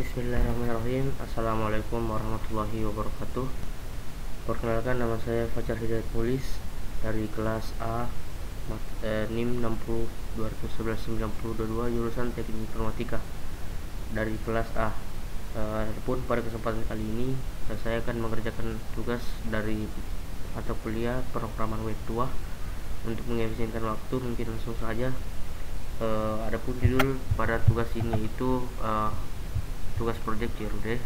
Bismillahirrahmanirrahim. Assalamualaikum warahmatullahi wabarakatuh. Perkenalkan, nama saya Fajar Hidayat Mulis dari kelas A NIM 60 2011 9022 jurusan Teknik Informatika dari kelas A. Adapun pada kesempatan kali ini saya akan mengerjakan tugas dari mata kuliah Programan Web 2. Untuk mengefisienkan waktu, mungkin langsung saja. Adapun judul pada tugas ini itu tugas project CRUD.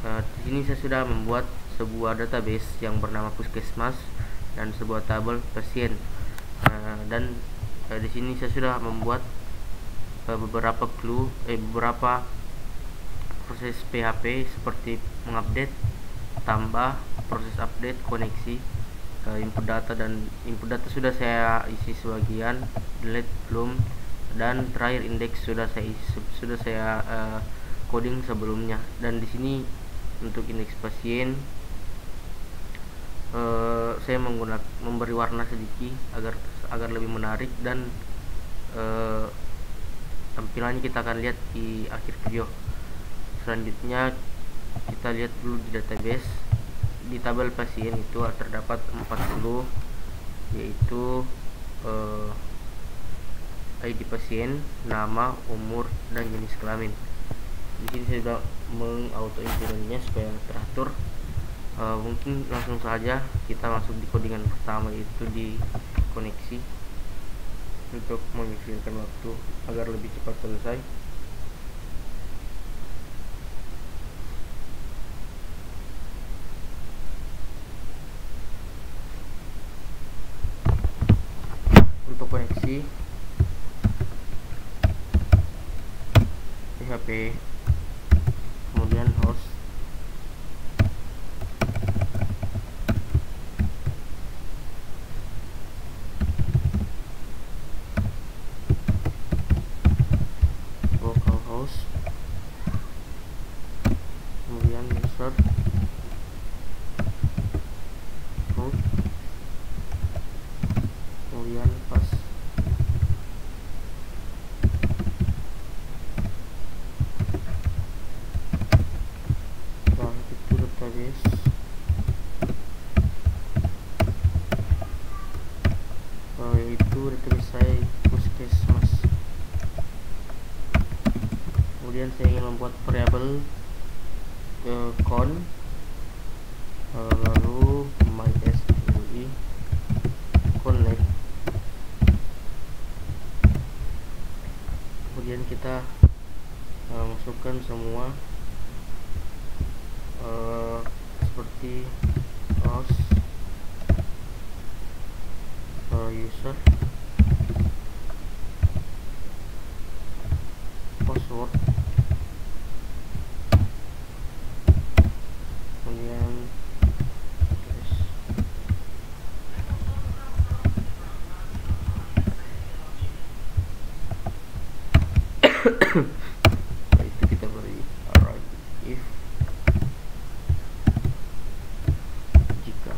Di sini saya sudah membuat sebuah database yang bernama Puskesmas dan sebuah tabel pasien. Dan di sini saya sudah membuat beberapa proses PHP seperti mengupdate, tambah, proses update, koneksi, input data, dan input data sudah saya isi sebagian, delete belum, dan terakhir indeks sudah saya coding sebelumnya. Dan di sini untuk indeks pasien saya memberi warna sedikit agar lebih menarik, dan tampilannya kita akan lihat di akhir video. Selanjutnya kita lihat dulu di database. Di tabel pasien itu terdapat 40, yaitu ID pasien, nama, umur, dan jenis kelamin. Di sini saya sudah mengauto inputannya supaya teratur. Mungkin langsung saja kita masuk di codingan pertama, yaitu di koneksi, untuk mengefisienkan waktu agar lebih cepat selesai. Untuk koneksi PHP, kemudian host, localhost, kemudian user, root, kemudian pass. Database, yaitu database saya Puskesmas. Kemudian saya ingin membuat variabel count, lalu mysql connect. Kemudian kita masukkan semua seperti host, user, password, kemudian itu kita beri array if jika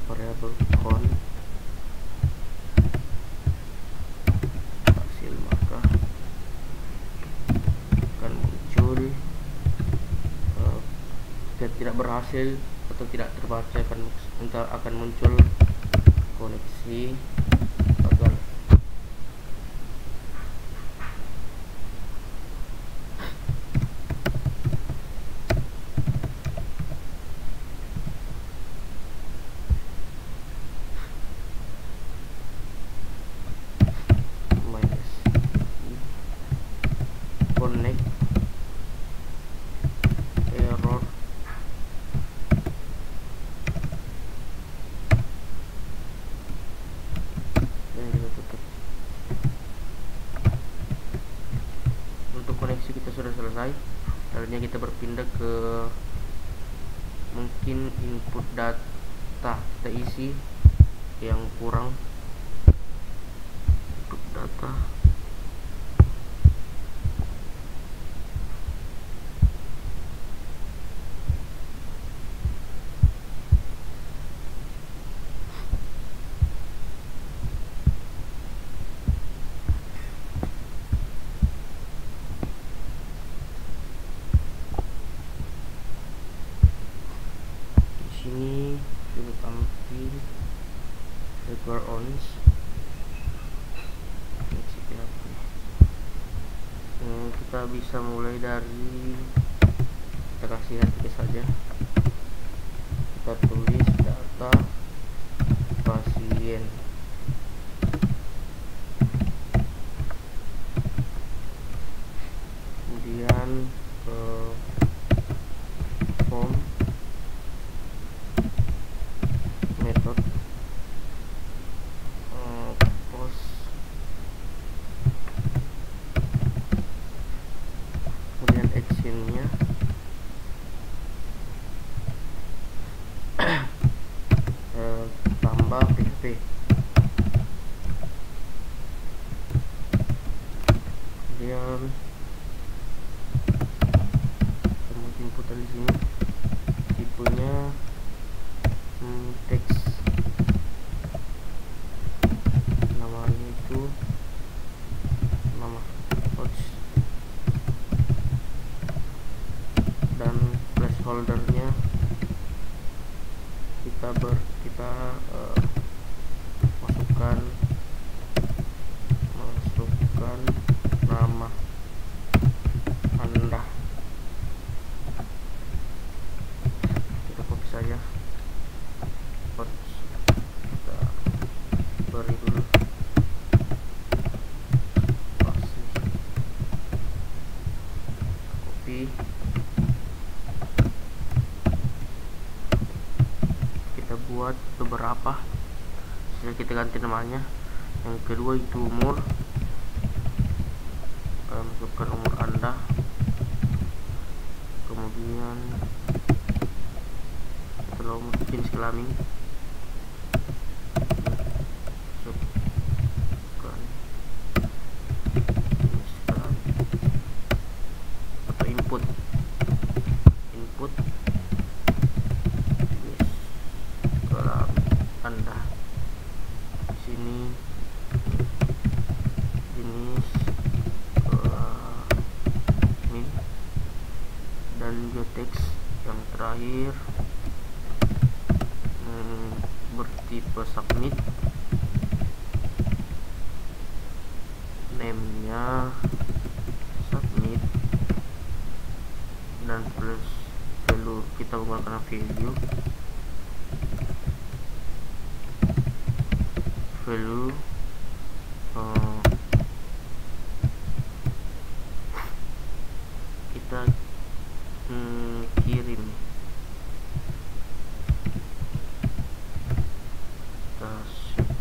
variabel count hasil, maka akan muncul, jika tidak berhasil atau tidak terbaca akan muncul koneksi gagal. Connect error, dan kita tutup. Untuk koneksi kita sudah selesai. Selanjutnya kita berpindah ke mungkin input data, kita isi yang kurang. Input data, kita bisa mulai dari, kita kasih hati saja, kita tulis data pasien, kemudian ke form method post, kemudian actionnya tambah PHP, kemudian semua inputan di sini tipenya teks, namanya itu nama coach, dan placeholdernya kita masukkan nama Anda. Kita copy saja, kita beri dulu spasi, copy, kita buat beberapa, kita ganti namanya. Yang kedua itu umur, masukkan umur Anda, kemudian setelah umur jenis kelamin, masukkan jenis kelamin atau input jenis kelamin Anda. Di sini jenis kelamin dan teks yang terakhir bertipe submit, name-nya submit, dan plus value kita menggunakan value kita kirim, kita save,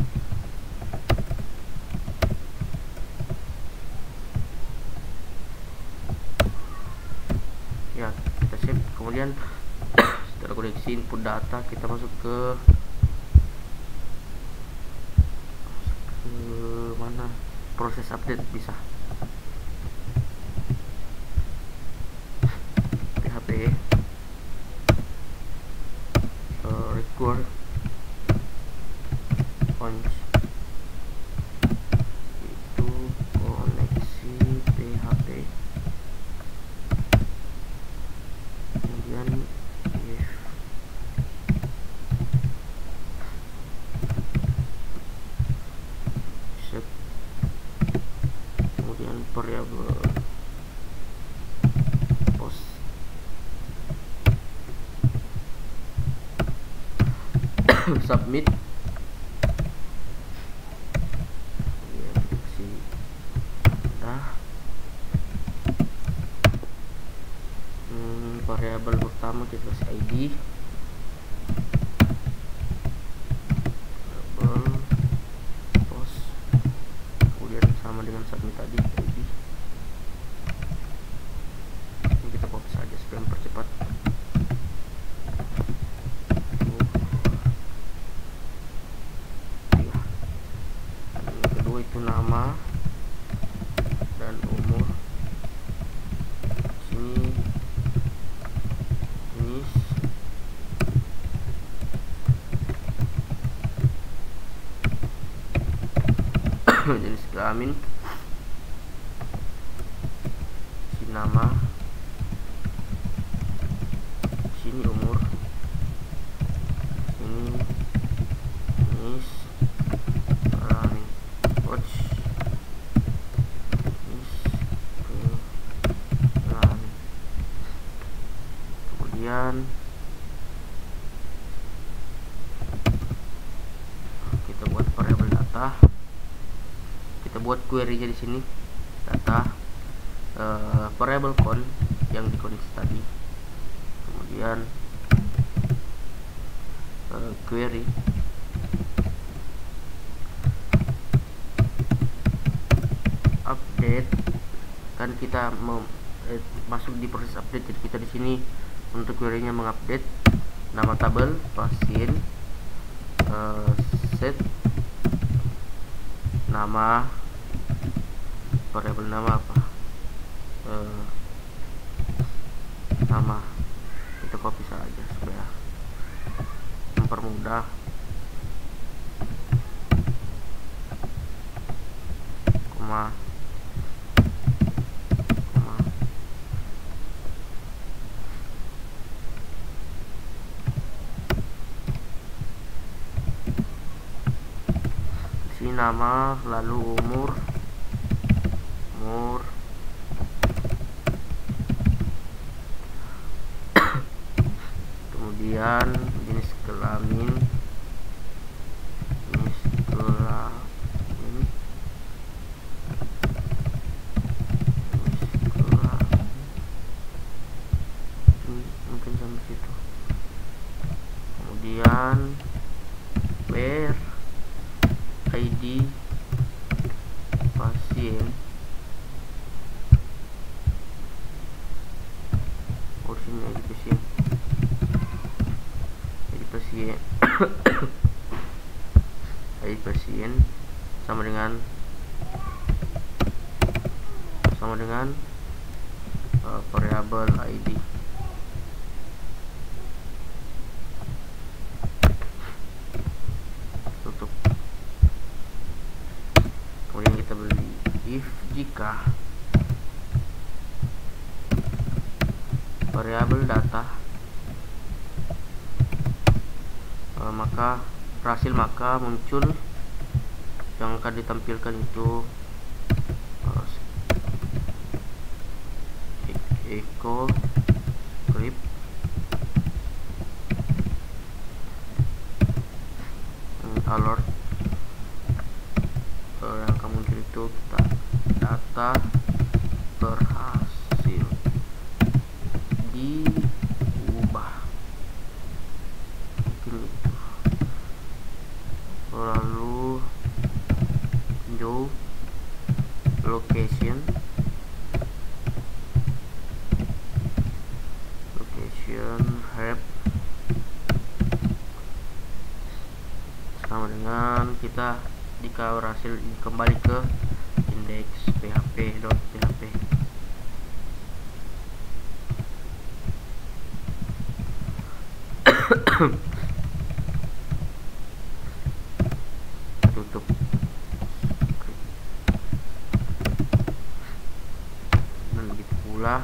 ya kita save. Kemudian setelah koneksi input data, kita masuk ke mana, proses update bisa PHP record launch, itu koneksi PHP, kemudian if set, kemudian variabel post, submit, variabel pertama kita kasih ID, variabel post, kemudian sama dengan submit tadi ID. Ini kita copy saja supaya mempercepat. Yang kedua itu nama dan umur. Sini jenis kelamin, sini nama, sini umur, sini jenis kelamin, watch jenis kemudian kita buat variabel data, kita buat query-nya di sini, data variabel count yang dikoneksi tadi, kemudian query update. Kan kita masuk di proses update, jadi kita di sini untuk query-nya mengupdate nama tabel pasien, set nama variabel nama apa, nama kita copy saja supaya mempermudah. Koma di nama, lalu umur kemudian jenis kelamin, mungkin sampai situ. Kemudian where ID pasien, sini ID pasien ID pasien sama dengan variabel ID. Tutup. Kemudian kita beli if jika variabel data maka muncul yang akan ditampilkan itu echo script alert. Yang akan muncul itu kita data berhasil diubah, mungkin itu. Lalu show location help sama dengan kita jika berhasil kembali ke index php.php. Tutup. Dan begitu pula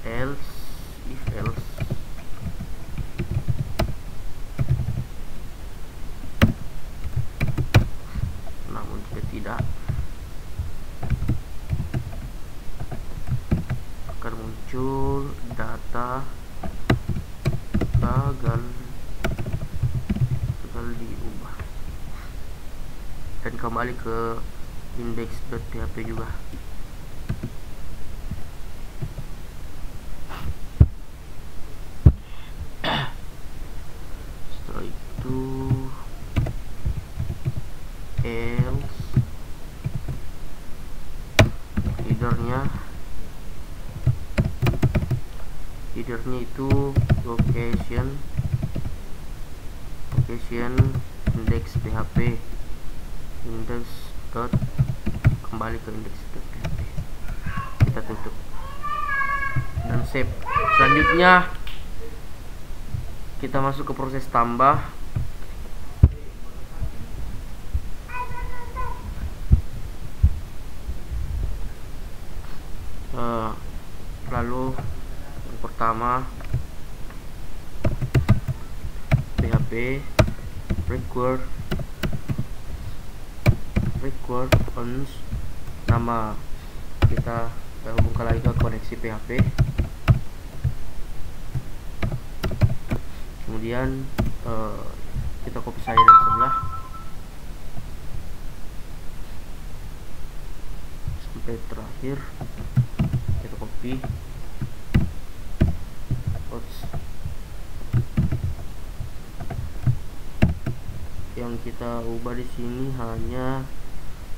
if else namun jika tidak akan muncul data gagal diubah dan kembali ke index.php juga. Setelah itu else headernya itu location index php kembali ke index.php. Kita tutup dan save. Selanjutnya kita masuk ke proses tambah. Lalu yang pertama php record ons, nama kita hubungkan lagi ke koneksi php Kemudian kita copy slider sebelah sampai terakhir, kita copy. Yang kita ubah di sini hanya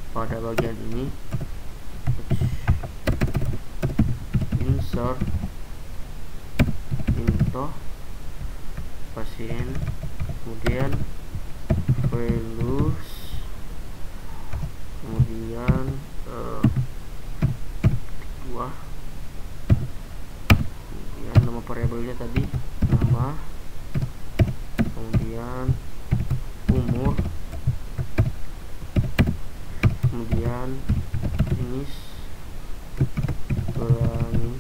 pada bagian ini, insert into pasien, kemudian values, kemudian dua, kemudian nama variabelnya tadi nama, kemudian umur, kemudian jenis kelamin,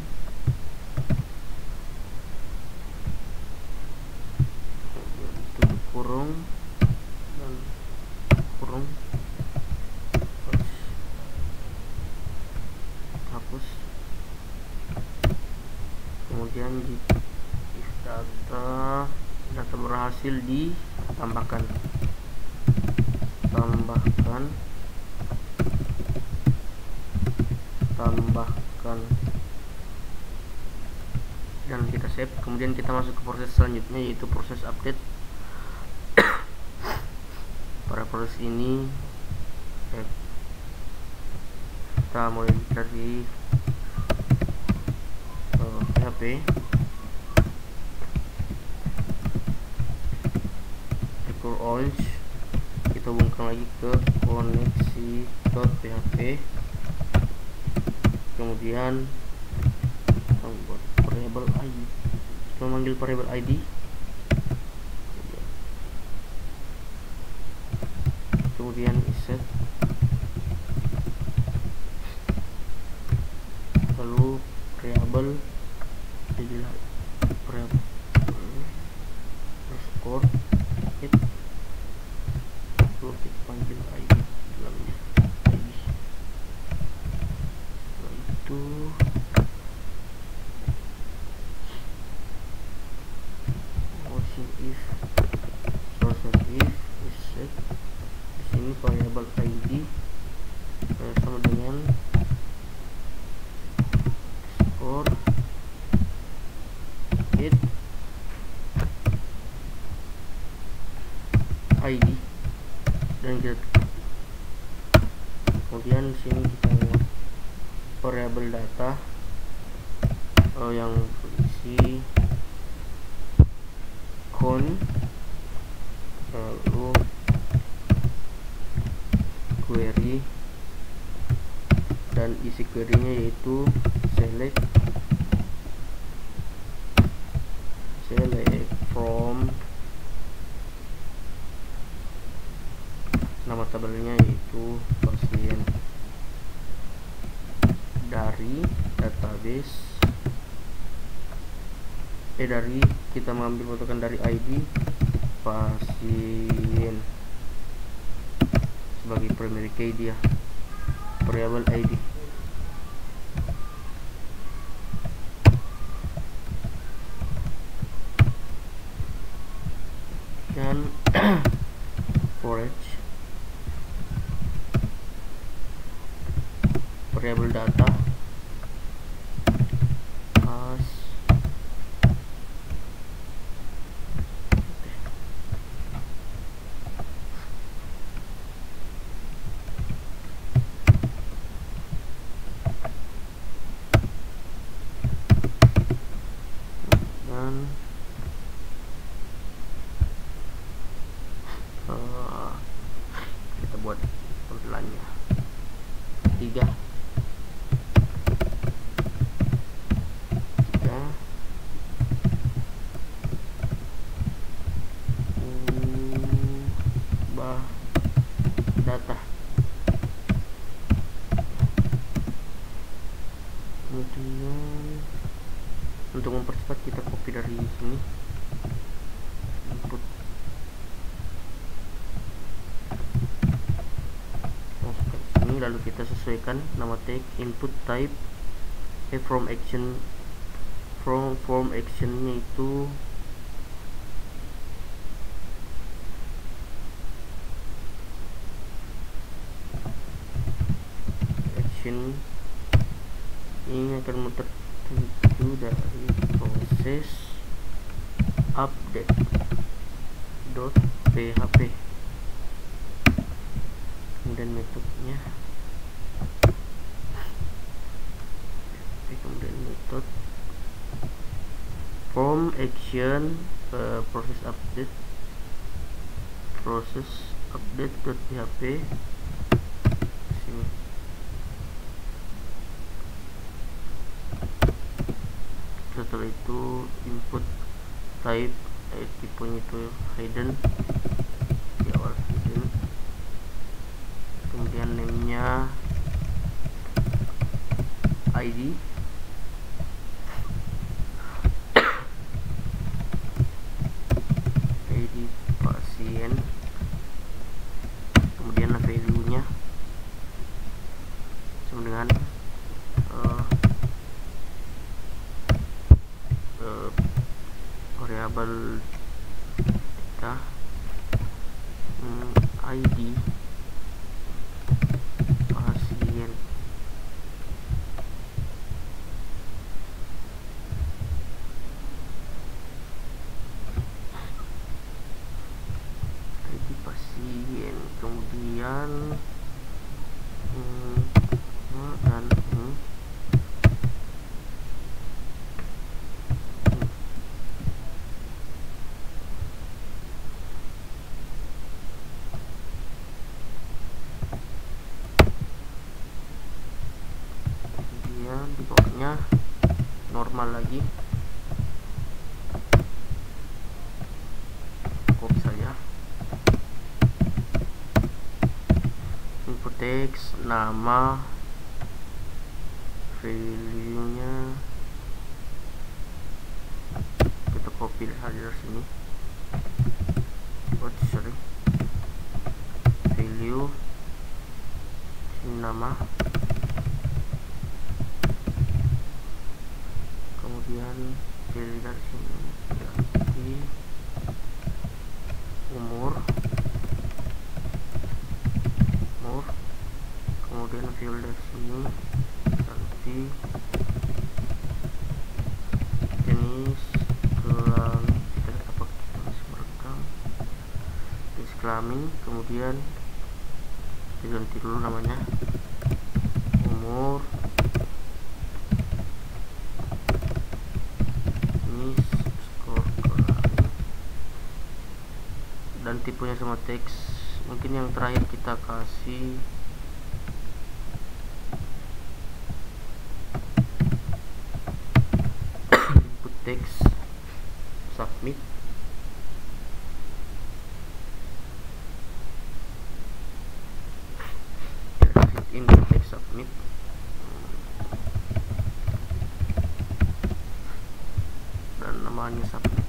kemudian tutup kurung dan kurung, hapus. Kemudian di if data berhasil ditambahkan dan kita save. Kemudian kita masuk ke proses selanjutnya, yaitu proses update. Pada proses ini kita mulai dari PHP, equal orange, kita hubungkan lagi ke koneksi.php. Kemudian kita membuat variable ID, kita memanggil variable ID, kemudian set, lalu variable jadilah variable underscore it, lalu kita panggil ID dalamnya ID. Setelah itu if is set, di sini variable ID sama dengan score it ID dan kita kemudian di sini kita buat variable data yang berisi count, lalu query, dan isi query-nya yaitu select from, nama tabelnya yaitu pasien, dari database dari kita mengambil patokan dari ID pasien sebagai primary key dia, variable ID. Dan for each variable data as kita buat tampilannya 3 ubah data. Kemudian untuk mempercepat kita copy dari sini input, masukkan sini, lalu kita sesuaikan nama tag, input type, from action, from form actionnya itu ini akan tertuju dari proses update.php. Kemudian metodenya, kemudian metode from action proses update.php. Sini setelah itu input type tipenya itu hidden di awal, hidden. Kemudian name-nya ID, ID pasien. Kemudian value-nya sama dengan variabel kita ID pasien. ID pasien, kemudian dan di bawahnya normal lagi, copy saja. Input text, nama, value-nya kita copy saja dari sini. Value, sini nama, kemudian pilih dari sini ganti umur, kemudian fill dari sini ganti jenis kelamin, kita lihat apa kita masih merekam, jenis kelamin, kemudian diganti dulu namanya umur, skor kelamin, dan tipenya sama teks. Mungkin yang terakhir kita kasih input text submit, input text submit, dan namanya submit.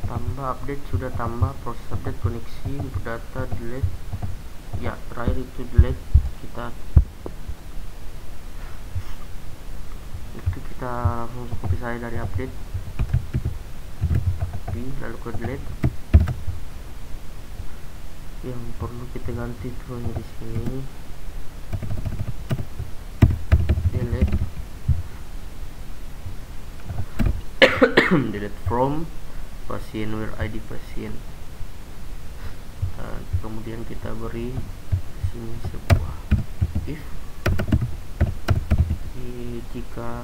Tambah update, sudah tambah proses update koneksi, input data, delete. Ya, terakhir itu delete. Kita langsung copy saya dari update, lalu ke delete. Yang perlu kita ganti itu hanya di sini, delete delete from pasien where ID pasien. Kemudian kita beri di sini sebuah if jika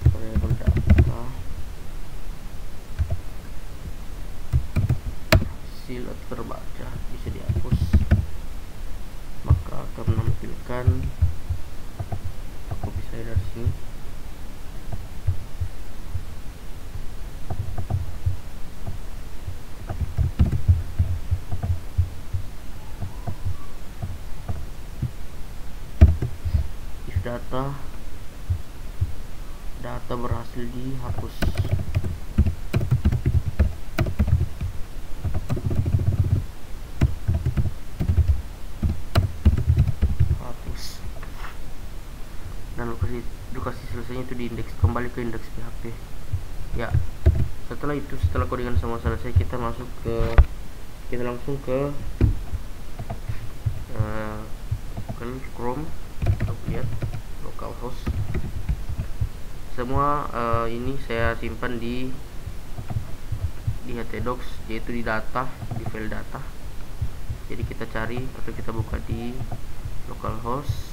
variabel data tidak terbaca, bisa dihapus. Maka akan menampilkan copy saya dari sini. If data berhasil dihapus. Dan lokasi selesainya itu di indeks, kembali ke indeks PHP ya. Setelah itu, setelah codingan semua selesai, kita langsung ke Google Chrome. Kita lihat localhost semua. Ini saya simpan di htdocs, yaitu di data, di file data. Jadi kita cari atau kita buka di localhost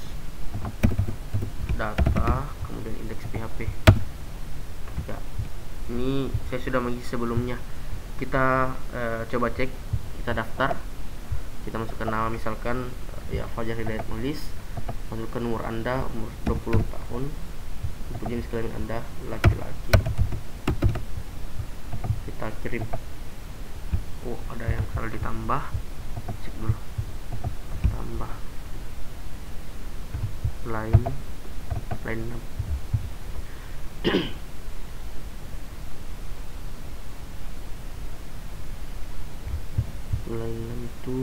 data, kemudian indeks PHP ya. Ini saya sudah mengisi sebelumnya. Kita coba cek, kita daftar, kita masukkan nama, misalkan ya Fajar Hidayat Mulis, masukkan umur Anda, umur 20 tahun, untuk jenis kelamin Anda laki-laki, kita kirim. Oh, ada yang salah ditambah, cek dulu, tambah line 6. Line 6 itu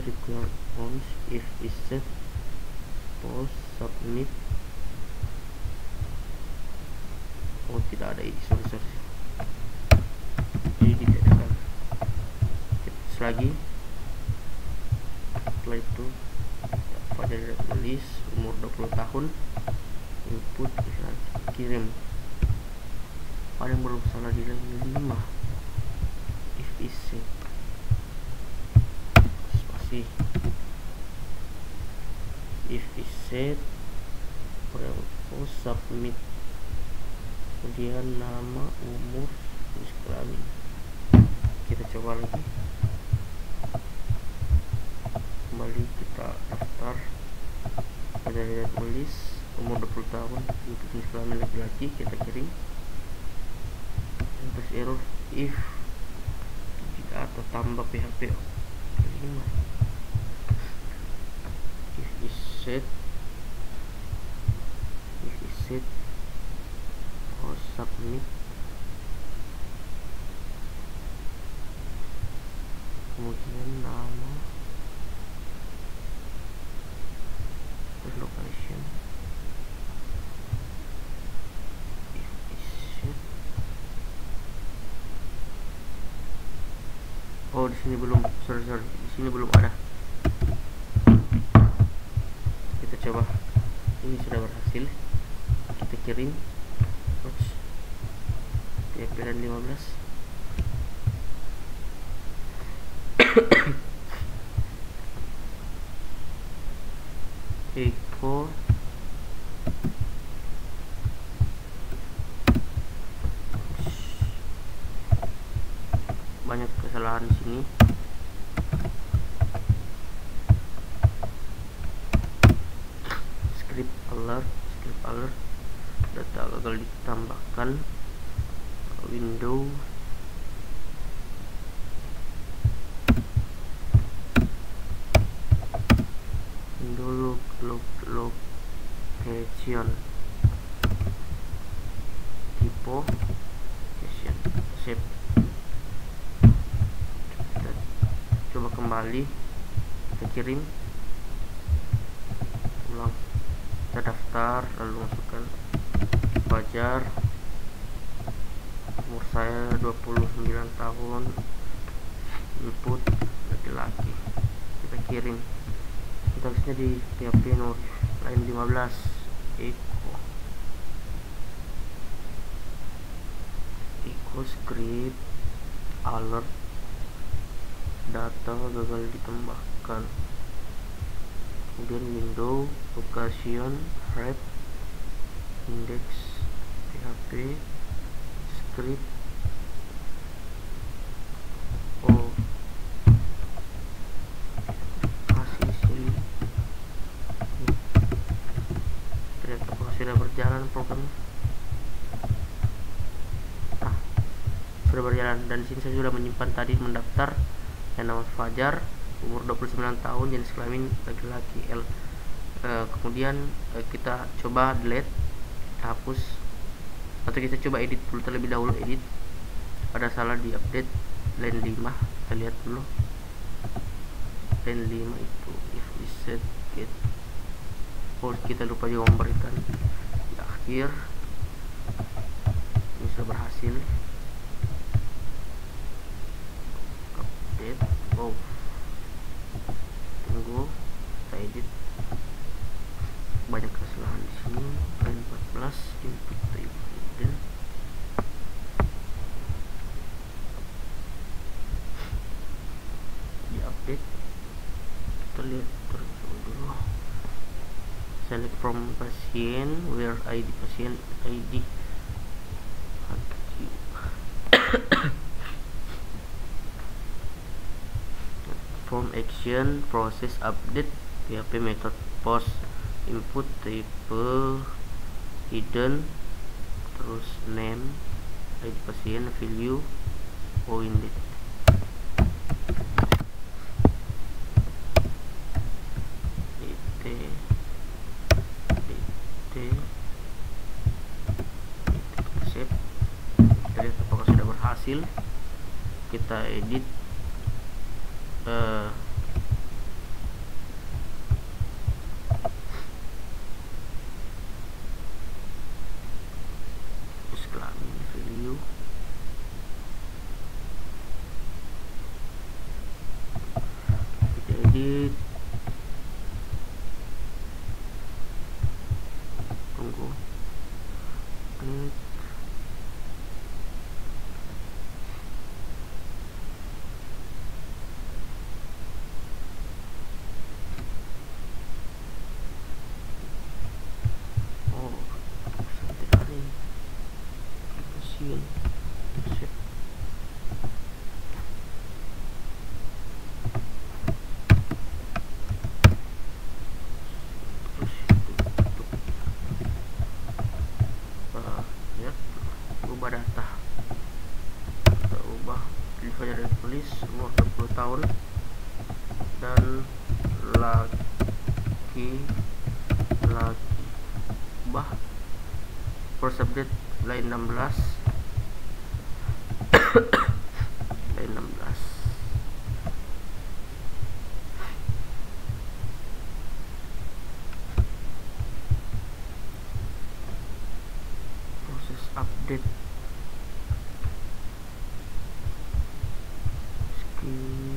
require once if is set post submit. Oh, tidak ada ini, sorry. Jadi tidak ada. Terus lagi, setelah itu Fajar Hidayat Mulis, umur 20 tahun, input, kirim. Ada yang belum salah di line 5. If is set spasi, if is set post submit, kemudian nama, umur, jenis kelamin. Kita coba lagi, kembali kita daftar Fajar Hidayat Mulis, umur 20 tahun, untuk jenis kelamin laki-laki, kita kirim. Terus error if jika atau tambah PHP 5. If is set or submit, kemudian nama, terus location. If is set, oh di sini belum, sorry, di sini belum ada. Kita coba, ini sudah berhasil, kita kirim. PHP dan 15. Echo banyak kesalahan di sini. Script alert, data gagal ditambahkan. Window location, typo location, save. Kita coba kembali, kita kirim ulang, kita daftar, lalu masukkan Fajar, umur saya 29 tahun, input laki-laki, kita kirim. Tulisnya di PHP nomor line 15, echo script alert, data gagal ditambahkan, kemudian window location, rep, index PHP, script kan. Nah, sudah berjalan, dan di sini saya sudah menyimpan tadi mendaftar yang nama Fajar, umur 29 tahun, jenis kelamin laki-laki, kemudian kita coba delete, hapus, atau kita coba edit dulu terlebih dahulu. Edit, ada salah di update line 5, kita lihat dulu line 5 itu if we set get, kita lupa juga memberikan di akhir. Ini sudah berhasil update. Tunggu, kita edit, banyak kesalahan di sini. Line 14 input table hidden, di update, kita lihat dulu. Select from pasien, where ID pasien ID form action process update PHP method post input table hidden, terus name ID pasien value indeed. Save, kita lihat apakah sudah berhasil. Kita edit, kelamin value, kita edit, tunggu, klik, save. Lihat, ubah data, kita ubah Fajar dan tulis umur 20 tahun dan laki, ubah first update line 16 line 16. Proses update,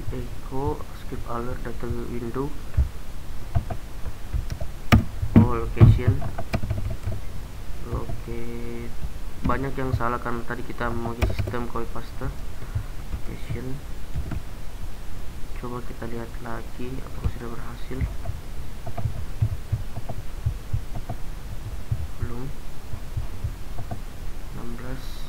echo skip alert data window, location, locate. Banyak yang salah karena tadi kita memakai sistem copy paste. Location, coba kita lihat lagi apakah sudah berhasil. Belum. 16.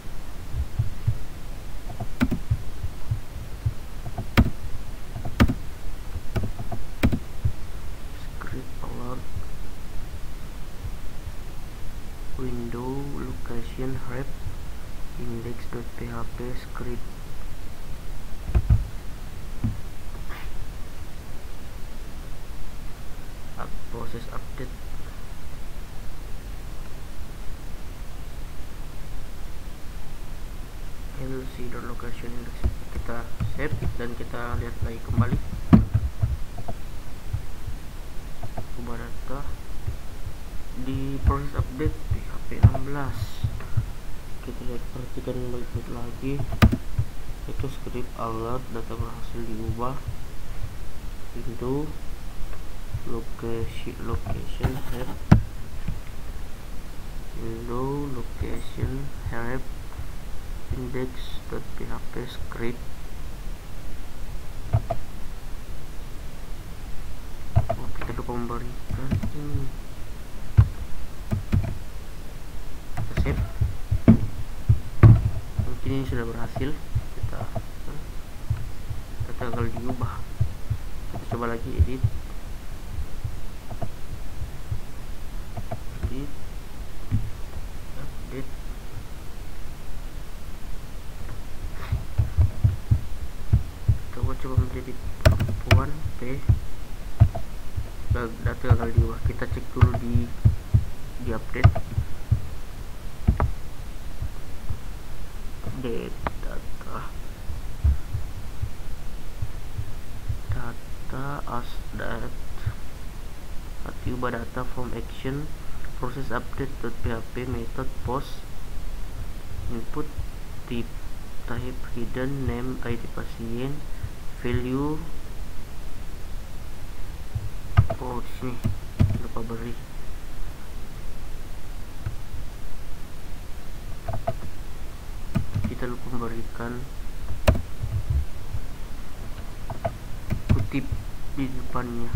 Script alert, window, location, rep, index.php, script. Proses update, location index. Kita save dan kita lihat lagi kembali. Ubah data di proses update PHP 16. Kita lihat, perhatikan baik-baik lagi. Itu script alert, data berhasil diubah. Window, location help, window, location help, index.php, script. Kita lupa memberikan ini. Kita save. Mungkin ini sudah berhasil. Kita tinggal diubah. Kita coba lagi edit. tinggal kali diubah. Kita cek dulu di update data as that ubah data from action process update.php method post input type hidden name ID pasien value. Oh, di sini lupa beri. Kita lupa memberikan kutip di depannya.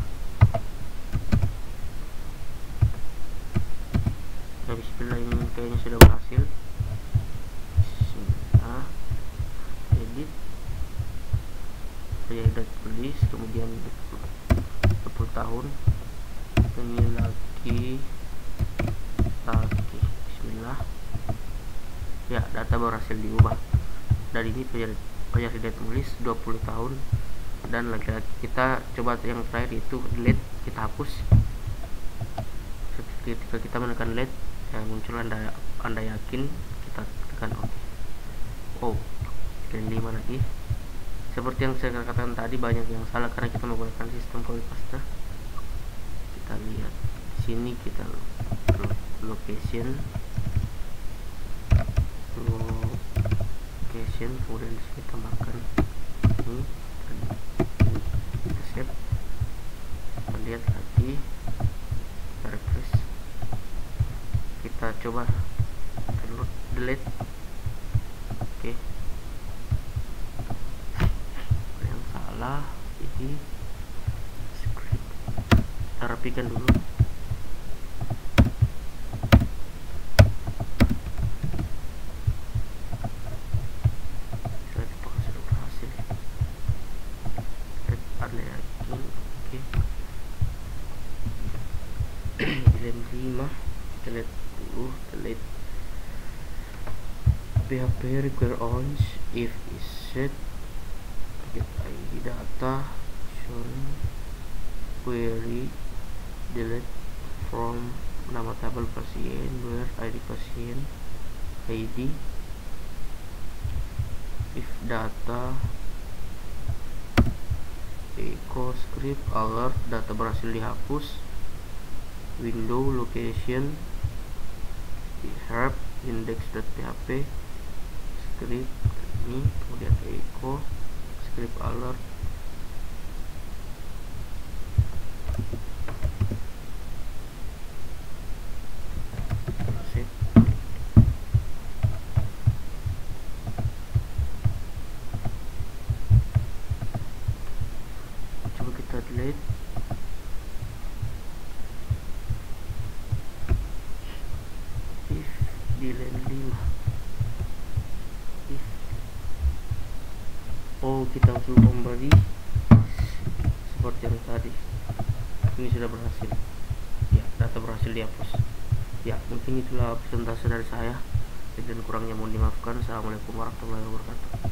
Nah, bismillah, ini kayaknya sudah berhasil. Nah, edit saya edit tulis, kemudian 20 tahun, ini lagi bismillah. Ya, data berhasil diubah. Dari ini Fajar Hidayat tulis 20 tahun dan laki-laki. Kita coba yang terakhir itu delete, kita hapus. Ketika kita menekan delete, muncul anda yakin, kita tekan OK. Oh, dan 5 lagi. Seperti yang saya katakan tadi, banyak yang salah karena kita menggunakan sistem copy paste. Kita lihat di sini, kita location, kemudian di sini tambahkan ini, kita save, kita lihat lagi, kita refresh, kita coba delete. Oke, yang salah ini script, kita rapikan dulu. Delete PHP require orange if is set get ID data shown query delete from nama tabel pasien where ID pasien ID if data echo script alert data berhasil dihapus window location help index.php script ini, kemudian echo script alert. Coba kita delete. Di line 5. Oh, kita harus memberi seperti yang tadi. Ini sudah berhasil. Ya, data berhasil dihapus. Ya, mungkin itulah presentasi dari saya. Dan kurangnya mohon dimaafkan. Assalamualaikum warahmatullahi wabarakatuh.